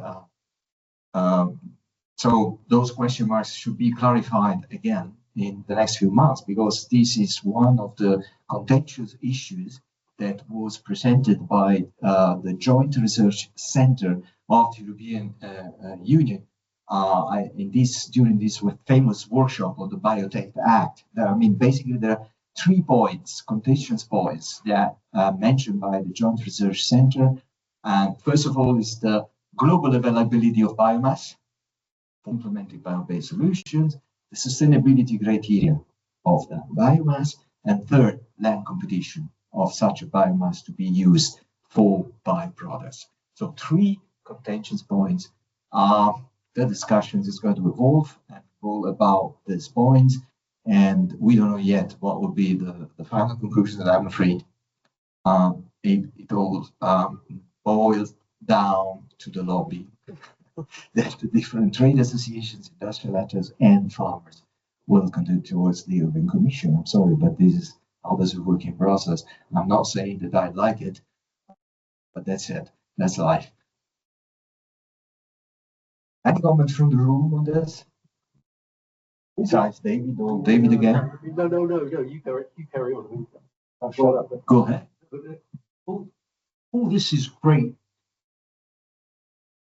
So those question marks should be clarified again in the next few months, because this is one of the contentious issues that was presented by the Joint Research Center of the European Union during this famous workshop on the Biotech Act. Basically there are 3 points, contentious points that are mentioned by the Joint Research Center. And first of all is the global availability of biomass, implementing bio-based solutions, the sustainability criteria of the biomass, and third, land competition of such a biomass to be used for byproducts. So 3 contentious points. The discussions is going to evolve and all about these points, and we don't know yet what will be the final conclusion. And I'm afraid it all boils down to the lobby that the different trade associations, industrial actors, and farmers will conduct towards the European Commission. I'm sorry, but this is how this is working process. I'm not saying that I like it, but that's it. That's life. Any comments from the room on this? Besides David or David again? No. You carry on. I'll shut up. Go ahead. All this is great,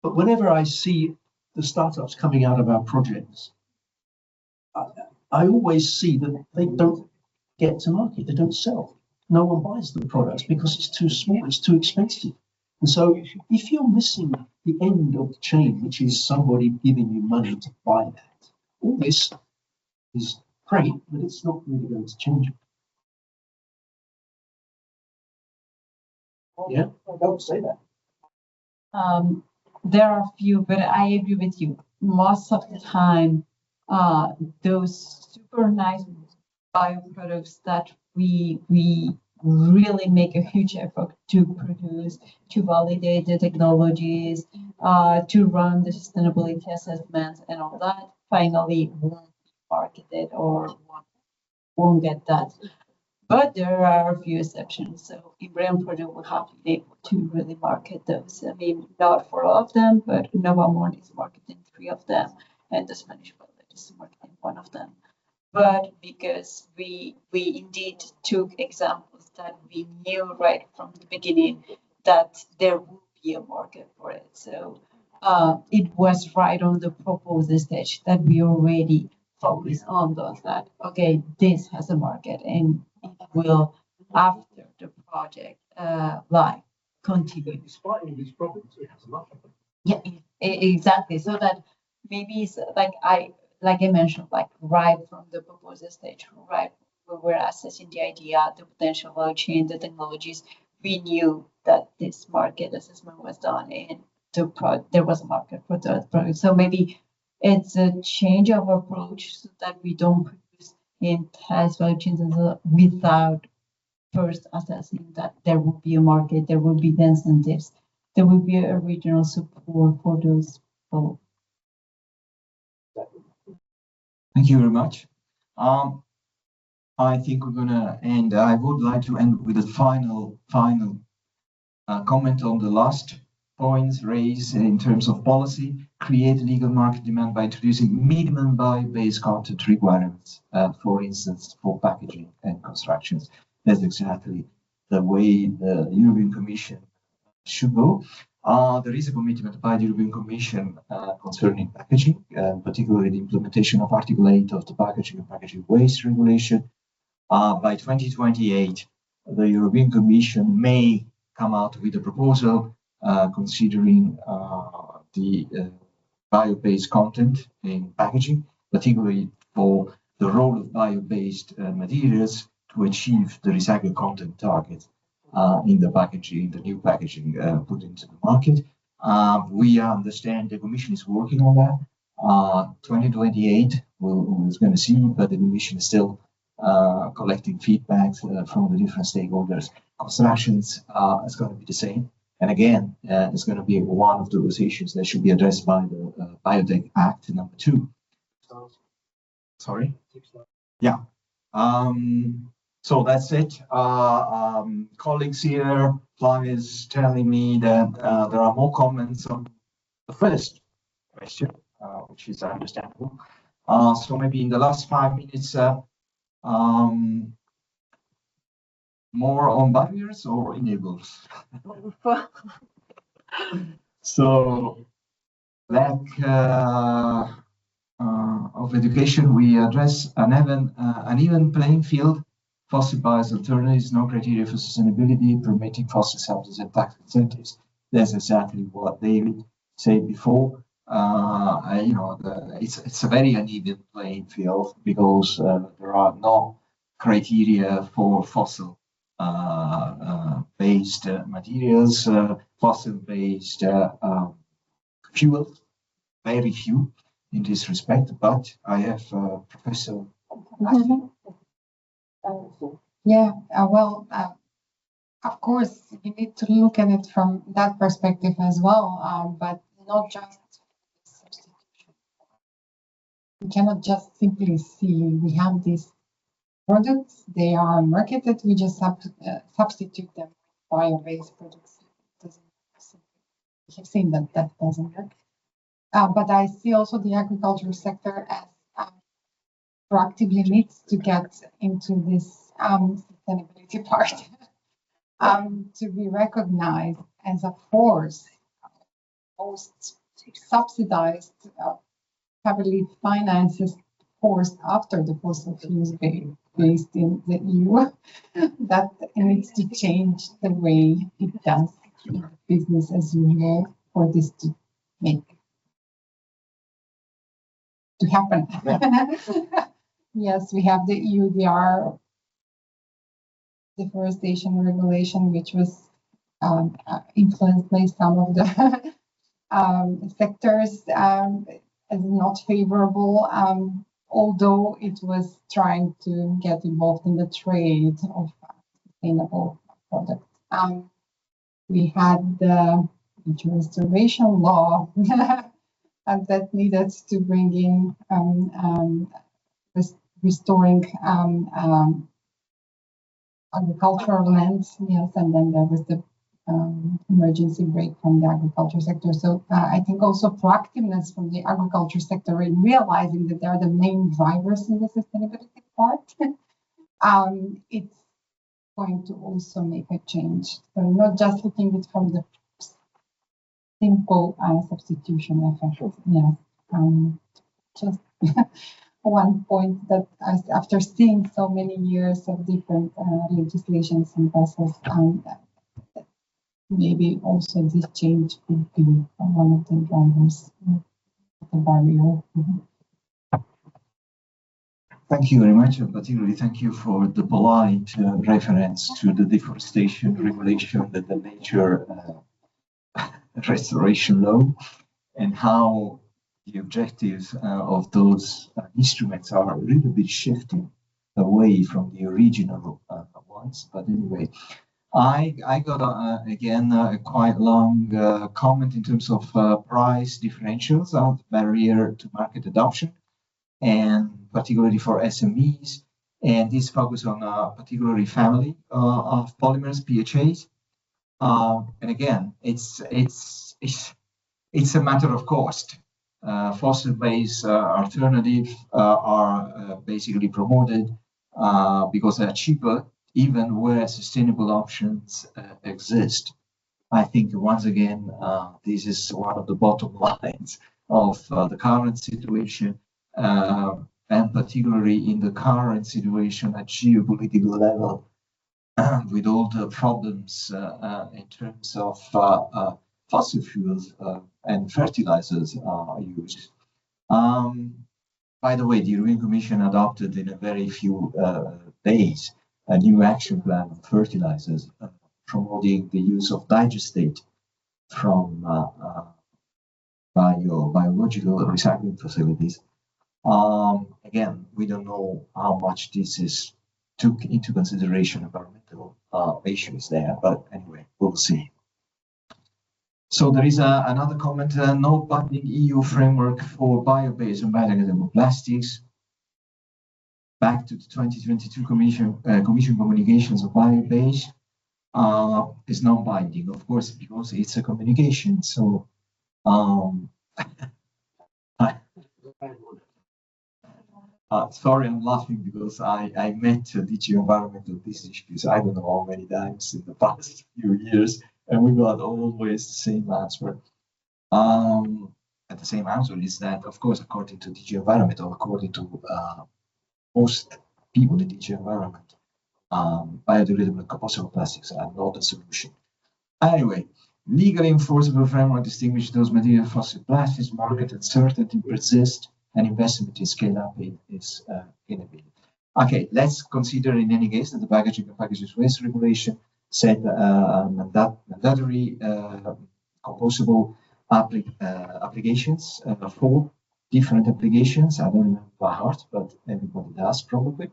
but whenever I see the startups coming out of our projects, I always see that they don't get to market, they don't sell. No one buys the products because it's too small, it's too expensive. And so if you're missing the end of the chain, which is somebody giving you money to buy that, all this is great, but it's not really going to change it. Yeah, I don't say that. There are a few, but I agree with you. Most of the time, those super nice bioproducts that we really make a huge effort to produce, to validate the technologies, to run the sustainability assessments and all that, finally won't be marketed or won't get that. But there are a few exceptions. So in BRILIAN project, we have been able to really market those. Not for all of them, but Novamont is marketing 3 of them, and the Spanish Village is marketing 1 of them. But because we indeed took examples that we knew right from the beginning that there would be a market for it. So it was right on the proposal stage that we already focus on those that, okay, this has a market and it will, after the project live, continue. Despite all these problems, it has a market. Yeah, exactly. So that maybe it's like I mentioned, like right from the proposal stage, right when we're assessing the idea, the potential value chain, the technologies, we knew that this market assessment was done and there was a market for the product. So maybe it's a change of approach so that we don't produce entire value chains without first assessing that there will be a market, there will be the incentives, there will be a regional support for those people. Thank you very much. I think we're gonna end. I would like to end with a final comment on the last points raised in terms of policy: create legal market demand by introducing minimum bio-based content requirements, for instance, for packaging and constructions. That's exactly the way the European Commission should go. There is a commitment by the European Commission concerning packaging, particularly the implementation of Article 8 of the Packaging and Packaging Waste Regulation. By 2028, the European Commission may come out with a proposal considering the bio-based content in packaging, particularly for the role of bio-based materials to achieve the recycled content target in the packaging, the new packaging put into the market. We understand the Commission is working on that. 2028, we're going to see, but the Commission is still collecting feedback from the different stakeholders. Constructions is going to be the same. And again, it's going to be one of those issues that should be addressed by the Biotech Act number 2. Sorry? Yeah. So that's it. Colleagues here, Flavia is telling me that there are more comments on the first question, which is understandable. So maybe in the last 5 minutes, more on barriers or enablers? So, lack of education, we address an even playing field, fossil-based alternatives, no criteria for sustainability, permitting fossil subsidies and tax incentives. That's exactly what David said before. You know, it's a very uneven playing field because there are no criteria for fossil based materials, fossil-based fuels, very few in this respect, but I have Professor. Yeah, well, of course, you need to look at it from that perspective as well, but not just substitution. We cannot just simply see we have these products, they are marketed, we just substitute them with bio-based products. We have seen that that doesn't work. But I see also the agriculture sector as proactively needs to get into this sustainability part to be recognized as a force, most subsidized, heavily financed force after the fossil fuels based in the EU, that needs to change the way it does business as usual for this to happen. Yeah. Yes, we have the EUDR deforestation regulation, which was influenced by some of the sectors as not favorable, although it was trying to get involved in the trade of sustainable products. We had the restoration law and that needed to bring in restoring agricultural lands, yes, and then there was the emergency break from the agriculture sector. So I think also proactiveness from the agriculture sector in realizing that they are the main drivers in the sustainability part, it's going to also make a change. So not just looking at it from the simple substitution effect. Yeah, just one point that after seeing so many years of different legislations and process, maybe also this change could be one of the drivers of the barrier. Thank you very much, and particularly thank you for the polite reference to the deforestation regulation, the nature restoration law, and how the objectives of those instruments are a little bit shifting away from the original ones. But anyway, I got again a quite long comment in terms of price differentials of barrier to market adoption, and particularly for SMEs, and this focus on particularly family of polymers, PHAs. And again, it's it's a matter of cost. Fossil-based alternatives are basically promoted because they are cheaper, even where sustainable options exist. I think once again, this is one of the bottom lines of the current situation, and particularly in the current situation at geopolitical level, with all the problems in terms of fossil fuels and fertilizers are used. By the way, the European Commission adopted in a very few days a new action plan on fertilizers, promoting the use of digestate from biological recycling facilities. Again, we don't know how much this took into consideration environmental issues there, but anyway, we'll see. So there is another comment, no binding EU framework for bio-based and biodegradable plastics. Back to the 2022 Commission communications of bio-based is non-binding, of course, because it's a communication. So sorry, I'm laughing because I met DG Environment on these issues, I don't know how many times in the past few years, and we got always the same answer. And the same answer is that, of course, according to DG Environment, or according to most people in DG Environment, biodegradable and compostable plastics are not a solution. Anyway, legally enforceable framework distinguish those material fossil plastics, market uncertainty persist, and investment in scale up is inability. Okay, let's consider in any case that the packaging and packages waste regulation set mandatory compostable applications, 4 different applications. I don't remember by heart, but everybody does probably.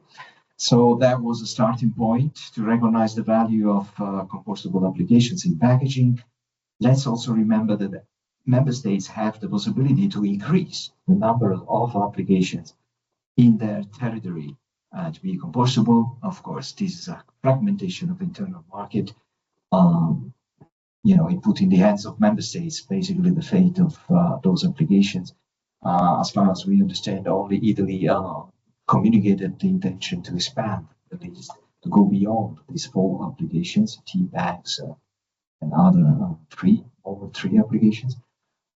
So that was a starting point to recognize the value of compostable applications in packaging. Let's also remember that member states have the possibility to increase the number of applications in their territory to be compostable. Of course, this is a fragmentation of internal market. It put in the hands of member states basically the fate of those applications. As far as we understand, only Italy communicated the intention to expand, at least to go beyond these 4 applications, tea bags and other 3 applications.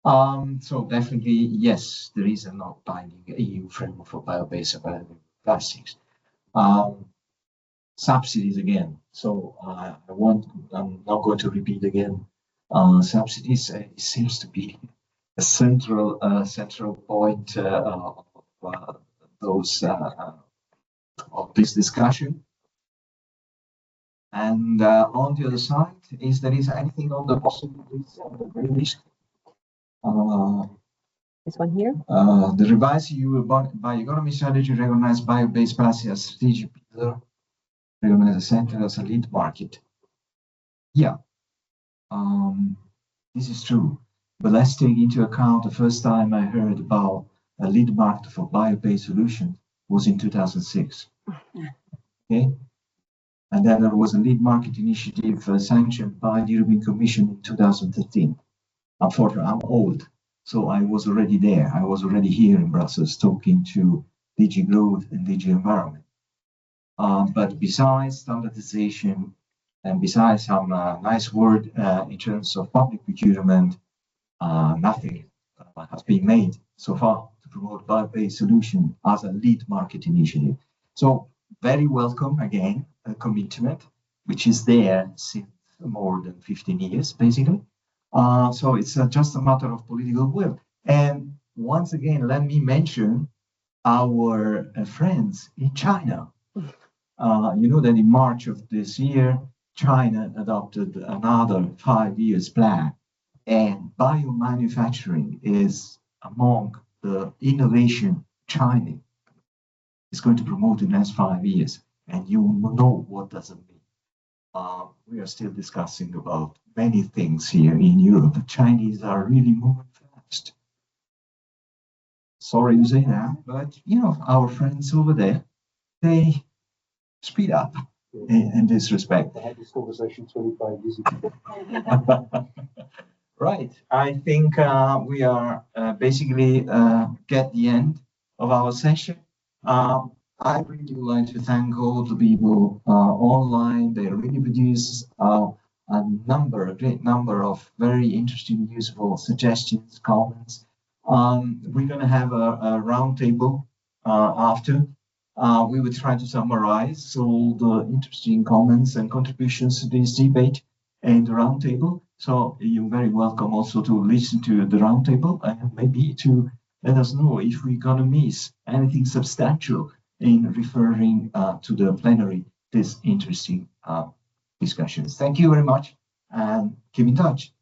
So definitely, yes, there is a not binding EU framework for bio-based and biodegradable plastics. Subsidies again. So I'm not going to repeat again. Subsidies it seems to be a central point of this discussion. And on the other side, is there anything on the possibilities on the list? This one here? The revised EU bioeconomy strategy recognized bio-based plastic as strategic pillar, recognized the center as a lead market. Yeah, this is true. But let's take into account the first time I heard about a lead market for bio-based solutions was in 2006. Okay, and then there was a lead market initiative sanctioned by the European Commission in 2013. Unfortunately, I'm old, so I was already there. I was already here in Brussels talking to DG Growth and DG Environment. But besides standardization and besides some nice word in terms of public procurement, nothing has been made so far to promote bio-based solution as a lead market initiative. So very welcome again, a commitment which is there since more than 15 years, basically. So it's just a matter of political will. And once again, let me mention our friends in China. You know that in March of this year, China adopted another 5 years plan, and biomanufacturing is among the innovation China is going to promote in the next 5 years. And you know what does it mean. We are still discussing about many things here in Europe. The Chinese are really moving fast. Sorry to say that, but our friends over there, they speed up in this respect. I had this conversation 25 years ago. Right. I think we are basically get the end of our session. I really would like to thank all the people online. They really produce a great number of very interesting, useful suggestions, comments. We're going to have a round table after. We will try to summarize all the interesting comments and contributions to this debate in the roundtable. So you're very welcome also to listen to the roundtable and maybe to let us know if we're gonna miss anything substantial in referring to the plenary this interesting discussions. Thank you very much and keep in touch.